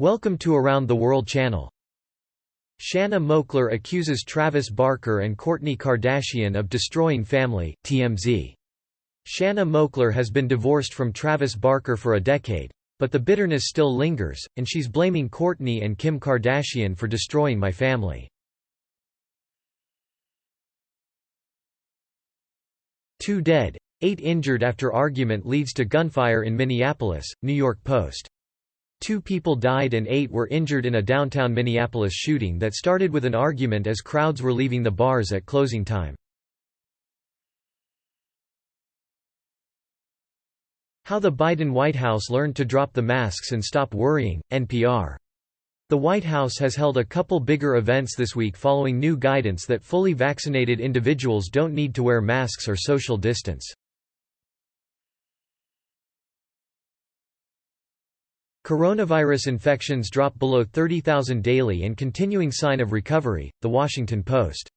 Welcome to Around the World channel. Shanna Moakler accuses Travis Barker and Kourtney Kardashian of destroying family, TMZ. Shanna Moakler has been divorced from Travis Barker for a decade, but the bitterness still lingers, and she's blaming Kourtney and Kim Kardashian for destroying my family. Two dead, 8 injured after argument leads to gunfire in Minneapolis, New York Post. 2 people died and 8 were injured in a downtown Minneapolis shooting that started with an argument as crowds were leaving the bars at closing time. How the Biden White House learned to drop the masks and stop worrying, NPR. The White House has held a couple bigger events this week following new guidance that fully vaccinated individuals don't need to wear masks or social distance. Coronavirus infections drop below 30,000 daily and continuing sign of recovery, The Washington Post.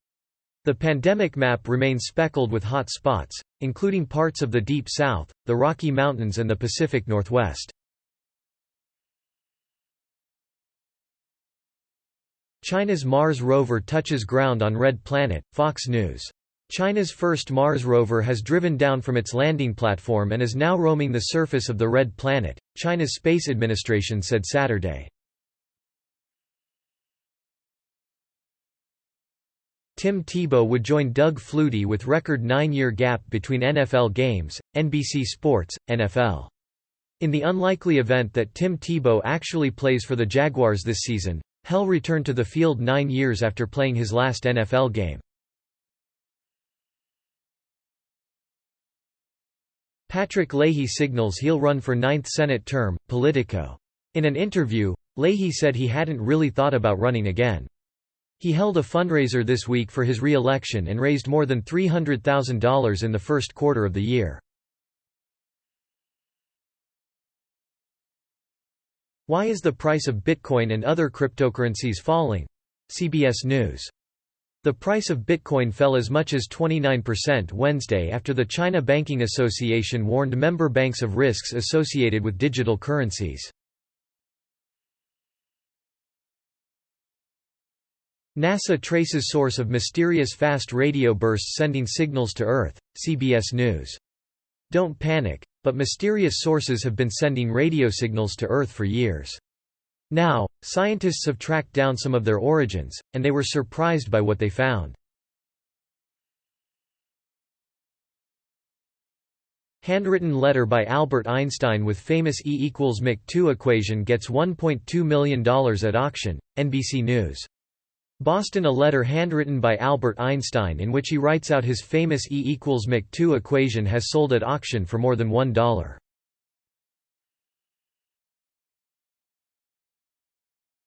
The pandemic map remains speckled with hot spots, including parts of the Deep South, the Rocky Mountains and the Pacific Northwest. China's Mars rover touches ground on Red Planet, Fox News. China's first Mars rover has driven down from its landing platform and is now roaming the surface of the Red Planet, China's Space Administration said Saturday. Tim Tebow would join Doug Flutie with record 9-year gap between NFL games, NBC Sports, NFL. In the unlikely event that Tim Tebow actually plays for the Jaguars this season, he'll return to the field 9 years after playing his last NFL game. Patrick Leahy signals he'll run for 9th Senate term, Politico. In an interview, Leahy said he hadn't really thought about running again. He held a fundraiser this week for his re-election and raised more than $300,000 in the first quarter of the year. Why is the price of Bitcoin and other cryptocurrencies falling? CBS News. The price of Bitcoin fell as much as 29% Wednesday after the China Banking Association warned member banks of risks associated with digital currencies. NASA traces source of mysterious fast radio bursts sending signals to Earth, CBS News. Don't panic, but mysterious sources have been sending radio signals to Earth for years. Now, scientists have tracked down some of their origins, and they were surprised by what they found. Handwritten letter by Albert Einstein with famous E=mc2 equation gets $1.2 million at auction, NBC News. Boston. A letter handwritten by Albert Einstein in which he writes out his famous E=mc2 equation has sold at auction for more than $1.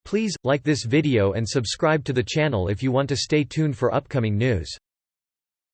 Please, like this video and subscribe to the channel if you want to stay tuned for upcoming news.